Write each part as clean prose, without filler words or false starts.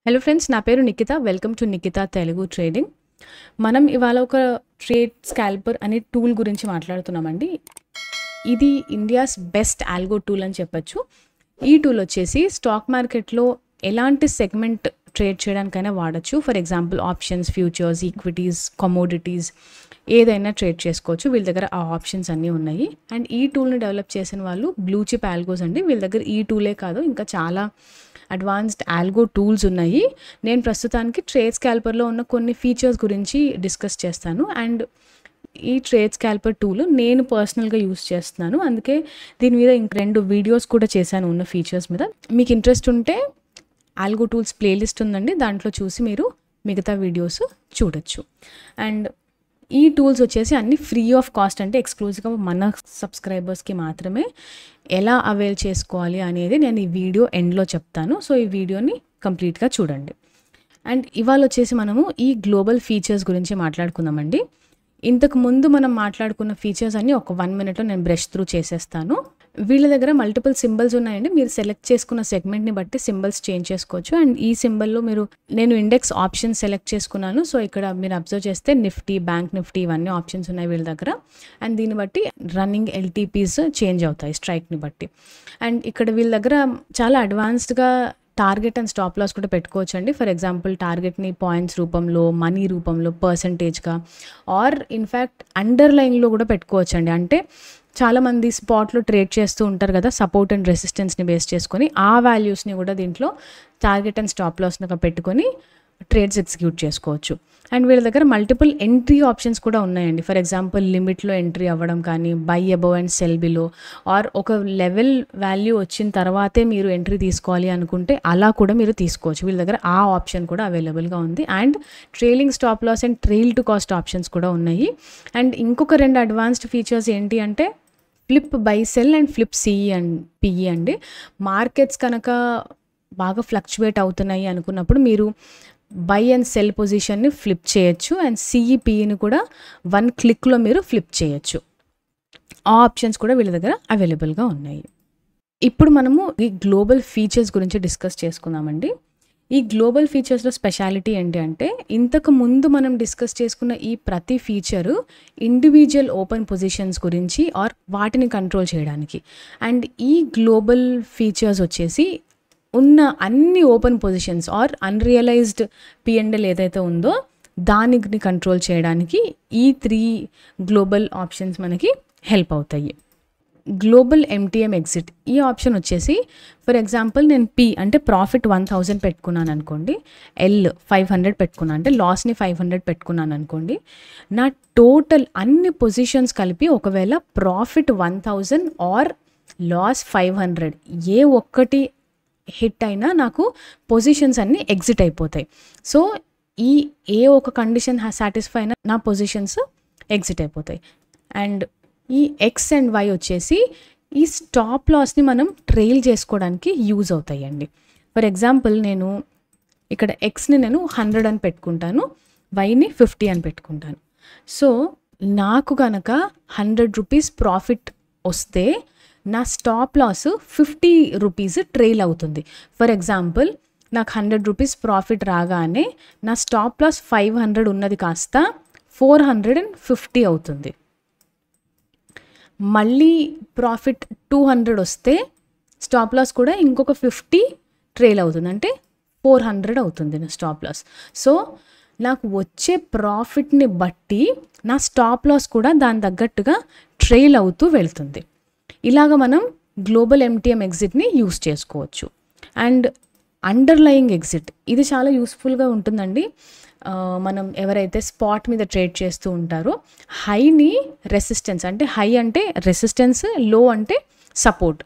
Hello friends, నా పేరు Nikhita. Welcome to Nikhita Telugu trading. మనం ఇవాళ ఒక ట్రేడ్ స్కాల్పర్ అనే టూల్ గురించి మాట్లాడుతున్నామండి. ఇది ఇండియాస్ బెస్ట్ ఆల్గో టూల్ అని చెప్పొచ్చు. ఈ టూల్ వచ్చేసి స్టాక్ మార్కెట్లో ఎలాంటి సెగ్మెంట్ ట్రేడ్ చేయడానికైనా వాడచ్చు. For example options, futures, equities, commodities ఏదైనా ట్రేడ్ చేసుకోవచ్చు. వీళ్ళ దగ్గర ఆ ఆప్షన్స్ అన్నీ ఉన్నాయి. అండ్ ఈ టూల్ని డెవలప్ చేసిన వాళ్ళు బ్లూ చిప్ ఆల్గోస్ అండి. వీళ్ళ దగ్గర ఈ టూలే కాదు, ఇంకా చాలా అడ్వాన్స్డ్ ఆల్గో టూల్స్ ఉన్నాయి. నేను ప్రస్తుతానికి ట్రేడ్ స్కాల్పర్లో ఉన్న కొన్ని ఫీచర్స్ గురించి డిస్కస్ చేస్తాను. అండ్ ఈ ట్రేడ్ స్కాల్పర్ టూల్ నేను పర్సనల్గా యూస్ చేస్తున్నాను. అందుకే దీని మీద ఇంక 2 వీడియోస్ కూడా చేశాను ఉన్న ఫీచర్స్ మీద. మీకు ఇంట్రెస్ట్ ఉంటే ఆల్గో టూల్స్ ప్లేలిస్ట్ ఉందండి, దాంట్లో చూసి మీరు మిగతా వీడియోస్ చూడొచ్చు. అండ్ ఈ టూల్స్ వచ్చేసి అన్ని ఫ్రీ ఆఫ్ కాస్ట్, అంటే ఎక్స్క్లూజివ్గా మన సబ్స్క్రైబర్స్కి మాత్రమే. ఎలా అవైల్ చేసుకోవాలి అనేది నేను ఈ వీడియో ఎండ్లో చెప్తాను. సో ఈ వీడియోని కంప్లీట్గా చూడండి. అండ్ ఇవాళ వచ్చేసి మనము ఈ గ్లోబల్ ఫీచర్స్ గురించి మాట్లాడుకుందామండి. ఇంతకు ముందు మనం మాట్లాడుకున్న ఫీచర్స్ అన్ని ఒక 1 minute నేను బ్రష్ త్రూ చేసేస్తాను. వీళ్ళ దగ్గర మల్టిపుల్ సింబల్స్ ఉన్నాయండి. మీరు సెలెక్ట్ చేసుకున్న సెగ్మెంట్ని బట్టి సింబల్స్ చేంజ్ చేసుకోవచ్చు. అండ్ ఈ సింబల్లో నేను ఇండెక్స్ ఆప్షన్ సెలెక్ట్ చేసుకున్నాను. సో ఇక్కడ మీరు అబ్జర్వ్ చేస్తే నిఫ్టీ, బ్యాంక్ నిఫ్టీ ఇవన్నీ ఆప్షన్స్ ఉన్నాయి వీళ్ళ దగ్గర. అండ్ దీన్ని బట్టి రన్నింగ్ ఎల్టీపీస్ చేంజ్ అవుతాయి స్ట్రైక్ని బట్టి. అండ్ ఇక్కడ వీళ్ళ దగ్గర చాలా అడ్వాన్స్డ్గా టార్గెట్ అండ్ స్టాప్ లాస్ కూడా పెట్టుకోవచ్చు అండి. ఫర్ ఎగ్జాంపుల్ టార్గెట్ని పాయింట్స్ రూపంలో, మనీ రూపంలో, పర్సంటేజ్గా ఆర్ ఇన్ఫ్యాక్ట్ అండర్లైన్లో కూడా పెట్టుకోవచ్చు అండి. అంటే చాలామంది స్పాట్లో ట్రేడ్ చేస్తూ ఉంటారు కదా, సపోర్ట్ అండ్ రెసిస్టెన్స్ని బేస్ చేసుకొని ఆ వాల్యూస్ని కూడా దీంట్లో టార్గెట్ అండ్ స్టాప్ లాస్ని పెట్టుకొని ట్రేడ్స్ ఎగ్జిక్యూట్ చేసుకోవచ్చు. అండ్ వీళ్ళ దగ్గర మల్టిపుల్ ఎంట్రీ ఆప్షన్స్ కూడా ఉన్నాయండి. ఫర్ ఎగ్జాంపుల్ లిమిట్లో ఎంట్రీ అవ్వడం కానీ, buy above and sell below, or ఒక లెవెల్ వాల్యూ వచ్చిన తర్వాతే మీరు ఎంట్రీ తీసుకోవాలి అనుకుంటే అలా కూడా మీరు తీసుకోవచ్చు. వీళ్ళ దగ్గర ఆ ఆప్షన్ కూడా అవైలబుల్గా ఉంది. And trailing stop loss and trail to cost options కూడా ఉన్నాయి. అండ్ ఇంకొక 2 అడ్వాన్స్డ్ ఫీచర్స్ ఏంటి అంటే flip buy sell and flip CE and PE అండి. మార్కెట్స్ కనుక బాగా ఫ్లక్చువేట్ అవుతున్నాయి అనుకున్నప్పుడు మీరు బై అండ్ సెల్ పొజిషన్ని ఫ్లిప్ చేయొచ్చు. అండ్ సిఈపిఈని కూడా 1 క్లిక్లో మీరు ఫ్లిప్ చేయొచ్చు. ఆ ఆప్షన్స్ కూడా వీళ్ళ దగ్గర అవైలబుల్గా ఉన్నాయి. ఇప్పుడు మనము ఈ గ్లోబల్ ఫీచర్స్ గురించి డిస్కస్ చేసుకుందామండి. ఈ గ్లోబల్ ఫీచర్స్లో స్పెషాలిటీ ఏంటి అంటే, ఇంతకు ముందు మనం డిస్కస్ చేసుకున్న ఈ ప్రతి ఫీచరు ఇండివిజువల్ ఓపెన్ పొజిషన్స్ గురించి ఆర్ వాటిని కంట్రోల్ చేయడానికి. అండ్ ఈ గ్లోబల్ ఫీచర్స్ వచ్చేసి ఉన్న అన్ని open positions or unrealized P and L ఏదైతే ఉందో దానిని కంట్రోల్ చేయడానికి ఈ 3 గ్లోబల్ ఆప్షన్స్ మనకి హెల్ప్ అవుతాయి. గ్లోబల్ ఎంటీఎం ఎగ్జిట్ ఈ ఆప్షన్ వచ్చేసి, ఫర్ ఎగ్జాంపుల్ నేను పి అంటే ప్రాఫిట్ 1000 పెట్టుకున్నాను అనుకోండి, ఎల్ 500 పెట్టుకున్నాను అంటే లాస్ని 500 పెట్టుకున్నాను అనుకోండి. నా టోటల్ అన్ని పొజిషన్స్ కలిపి ఒకవేళ ప్రాఫిట్ 1000 ఆర్ లాస్ 500 ఏ ఒక్కటి హిట్ అయినా నాకు పొజిషన్స్ అన్నీ ఎగ్జిట్ అయిపోతాయి. సో ఈ ఏ ఒక కండిషన్ సాటిస్ఫై అయినా నా పొజిషన్స్ ఎగ్జిట్ అయిపోతాయి. అండ్ ఈ ఎక్స్ అండ్ వై వచ్చేసి ఈ స్టాప్ లాస్ని మనం ట్రైల్ చేసుకోవడానికి యూజ్ అవుతాయండి. ఫర్ ఎగ్జాంపుల్ నేను ఇక్కడ ఎక్స్ని నేను 100 అని పెట్టుకుంటాను, వైని 50 అని పెట్టుకుంటాను. సో నాకు కనుక 100 రూపీస్ ప్రాఫిట్ వస్తే నా స్టాప్ లాస్ 50 రూపీస్ ట్రైల్ అవుతుంది. ఫర్ ఎగ్జాంపుల్ నాకు 100 రూపీస్ ప్రాఫిట్ రాగానే నా స్టాప్ లాస్ 500 ఉన్నది కాస్త 450 అవుతుంది. మళ్ళీ ప్రాఫిట్ 200 వస్తే స్టాప్ లాస్ కూడా ఇంకొక 50 ట్రైల్ అవుతుంది, అంటే 400 అవుతుంది నా స్టాప్ లాస్. సో నాకు వచ్చే ప్రాఫిట్ని బట్టి నా స్టాప్ లాస్ కూడా దాని తగ్గట్టుగా ట్రైల్ అవుతూ వెళ్తుంది. ఇలాగ మనం గ్లోబల్ ఎంటీఎం ఎగ్జిట్ని యూస్ చేసుకోవచ్చు. అండ్ అండర్లయింగ్ ఎగ్జిట్ ఇది చాలా యూస్ఫుల్గా ఉంటుందండి. మనం ఎవరైతే స్పాట్ మీద ట్రేడ్ చేస్తూ ఉంటారో హైని రెసిస్టెన్స్, అంటే హై అంటే రెసిస్టెన్స్, లో అంటే సపోర్ట్.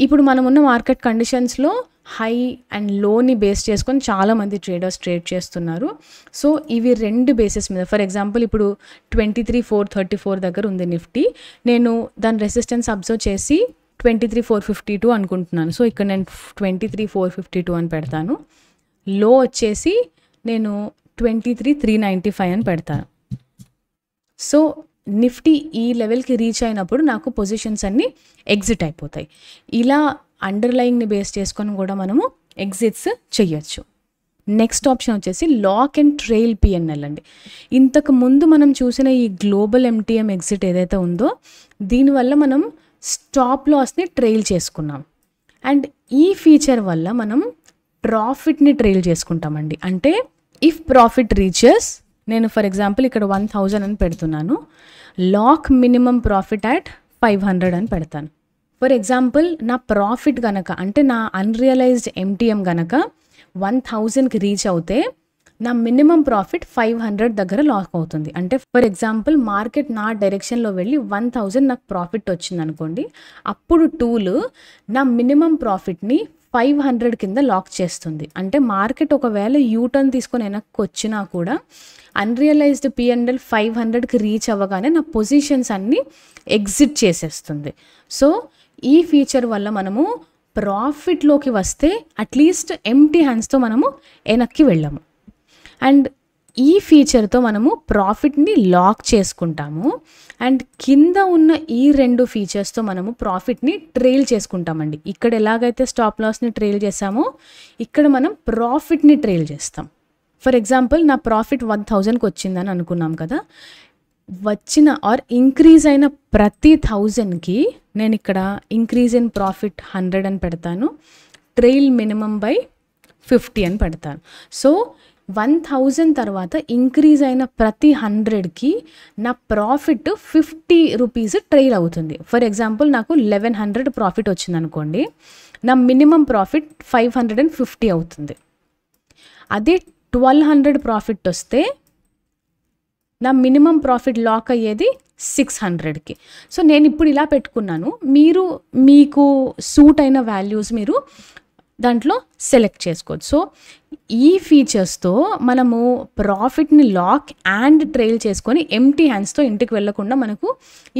ఇప్పుడు మనం ఉన్న మార్కెట్ కండిషన్స్లో హై అండ్ లోని బేస్ చేసుకొని చాలామంది ట్రేడర్స్ ట్రేడ్ చేస్తున్నారు. సో ఇవి 2 బేసెస్ మీద, ఫర్ ఎగ్జాంపుల్ ఇప్పుడు 23,434 దగ్గర ఉంది నిఫ్టీ, నేను దాని రెసిస్టెన్స్ అబ్జర్వ్ చేసి 23,452 అనుకుంటున్నాను. సో ఇక్కడ నేను 23,452 అని పెడతాను. లో వచ్చేసి నేను 23,395 అని పెడతాను. సో నిఫ్టీ ఈ లెవెల్కి రీచ్ అయినప్పుడు నాకు పొజిషన్స్ అన్నీ ఎగ్జిట్ అయిపోతాయి. ఇలా అండర్లయింగ్ని బేస్ చేసుకొని కూడా మనము ఎగ్జిట్స్ చెయ్యొచ్చు. నెక్స్ట్ ఆప్షన్ వచ్చేసి లాక్ అండ్ ట్రైల్ పిఎన్ఎల్ అండి. ఇంతకు ముందు మనం చూసిన ఈ గ్లోబల్ ఎంటీఎం ఎగ్జిట్ ఏదైతే ఉందో దీనివల్ల మనం స్టాప్ లాస్ని ట్రైల్ చేసుకున్నాం. అండ్ ఈ ఫీచర్ వల్ల మనం ప్రాఫిట్ని ట్రైల్ చేసుకుంటామండి. అంటే ఇఫ్ ప్రాఫిట్ రీచెస్, నేను ఫర్ ఎగ్జాంపుల్ ఇక్కడ 1000 అని పెడుతున్నాను, లాక్ మినిమం ప్రాఫిట్ అట్ 500 అని పెడతాను. ఫర్ ఎగ్జాంపుల్ నా ప్రాఫిట్ కనుక అంటే నా అన్రియలైజ్డ్ ఎంటీఎం కనుక 1000కి రీచ్ అవుతే నా మినిమం ప్రాఫిట్ 500 దగ్గర లాక్ అవుతుంది. అంటే ఫర్ ఎగ్జాంపుల్ మార్కెట్ నా డైరెక్షన్లో వెళ్ళి 1000 నాకు ప్రాఫిట్ వచ్చింది అనుకోండి, అప్పుడు టూల్ నా మినిమం ప్రాఫిట్ని 500 కింద లాక్ చేస్తుంది. అంటే మార్కెట్ ఒకవేళ యూటర్న్ తీసుకొని వెనక్కి వచ్చినా కూడా అన్రియలైజ్డ్ పిఎన్ఎల్ 500కి రీచ్ అవ్వగానే నా పొజిషన్స్ అన్నీ ఎగ్జిట్ చేసేస్తుంది. సో ఈ ఫీచర్ వల్ల మనము ప్రాఫిట్లోకి వస్తే అట్లీస్ట్ ఎంటీ హ్యాండ్స్తో మనము వెనక్కి వెళ్ళాము. అండ్ ఈ ఫీచర్తో మనము ప్రాఫిట్ని లాక్ చేసుకుంటాము. అండ్ కింద ఉన్న ఈ 2 ఫీచర్స్తో మనము ప్రాఫిట్ని ట్రైల్ చేసుకుంటామండి. ఇక్కడ ఎలాగైతే స్టాప్ లాస్ని ట్రైల్ చేసామో ఇక్కడ మనం ప్రాఫిట్ని ట్రైల్ చేస్తాం. ఫర్ ఎగ్జాంపుల్ నా ప్రాఫిట్ 1000కి వచ్చిందని అనుకున్నాం కదా, వచ్చిన ఆర్ ఇంక్రీజ్ అయిన ప్రతి 1000కి నేను ఇక్కడ ఇంక్రీజ్ ఇన్ ప్రాఫిట్ 100 అని పెడతాను, ట్రైల్ మినిమం బై 50 అని పెడతాను. సో 1000 తర్వాత ఇంక్రీజ్ అయిన ప్రతి 100కి నా ప్రాఫిట్ 50 రూపీస్ ట్రైల్ అవుతుంది. ఫర్ ఎగ్జాంపుల్ నాకు 1100 ప్రాఫిట్ వచ్చింది అనుకోండి, నా మినిమం ప్రాఫిట్ 550 అవుతుంది. అదే 1200 ప్రాఫిట్ వస్తే నా మినిమం ప్రాఫిట్ లాక్ అయ్యేది 600కి. సో నేను ఇప్పుడు ఇలా పెట్టుకున్నాను, మీరు మీకు సూట్ అయిన వాల్యూస్ మీరు దాంట్లో సెలెక్ట్ చేసుకోవచ్చు. సో ఈ ఫీచర్స్తో మనము ప్రాఫిట్ని లాక్ అండ్ ట్రైల్ చేసుకొని ఎంటీ హ్యాండ్స్తో ఇంటికి వెళ్ళకుండా మనకు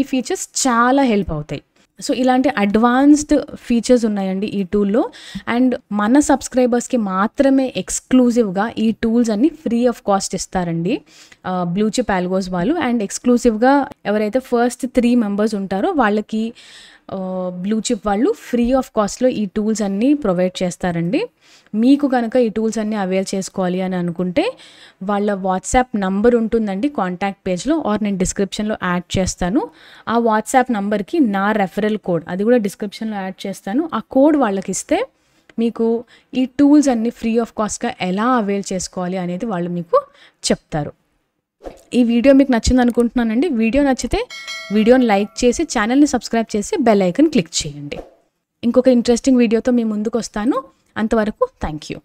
ఈ ఫీచర్స్ చాలా హెల్ప్ అవుతాయి. సో ఇలాంటి అడ్వాన్స్డ్ ఫీచర్స్ ఉన్నాయండి ఈ టూల్లో. అండ్ మన సబ్స్క్రైబర్స్కి మాత్రమే ఎక్స్క్లూజివ్గా ఈ టూల్స్ అన్ని ఫ్రీ ఆఫ్ కాస్ట్ ఇస్తారండి బ్లూ చిప్ ఆల్గోస్ వాళ్ళు. అండ్ ఎక్స్క్లూజివ్గా ఎవరైతే ఫస్ట్ 3 మెంబర్స్ ఉంటారో వాళ్ళకి బ్లూ చిప్ వాళ్ళు ఫ్రీ ఆఫ్ కాస్ట్లో ఈ టూల్స్ అన్నీ ప్రొవైడ్ చేస్తారండి. మీకు కనుక ఈ టూల్స్ అన్నీ అవైల్ చేసుకోవాలి అని అనుకుంటే వాళ్ళ వాట్సాప్ నంబర్ ఉంటుందండి కాంటాక్ట్ పేజ్లో, ఆర్ నేను డిస్క్రిప్షన్లో యాడ్ చేస్తాను. ఆ వాట్సాప్ నంబర్కి నా రెఫరల్ కోడ్ అది కూడా డిస్క్రిప్షన్లో యాడ్ చేస్తాను. ఆ కోడ్ వాళ్ళకి ఇస్తే మీకు ఈ టూల్స్ అన్నీ ఫ్రీ ఆఫ్ కాస్ట్గా ఎలా అవైల్ చేసుకోవాలి అనేది వాళ్ళు మీకు చెప్తారు. ఈ వీడియో మీకు నచ్చింది అనుకుంటున్నానండి. వీడియో నచ్చితే వీడియోని లైక్ చేసి ఛానల్ని సబ్స్క్రైబ్ చేసి బెల్ ఐకాన్ క్లిక్ చేయండి. ఇంకొక ఇంట్రెస్టింగ్ వీడియోతో మీ ముందుకు వస్తాను. అంతవరకు థ్యాంక్ యూ.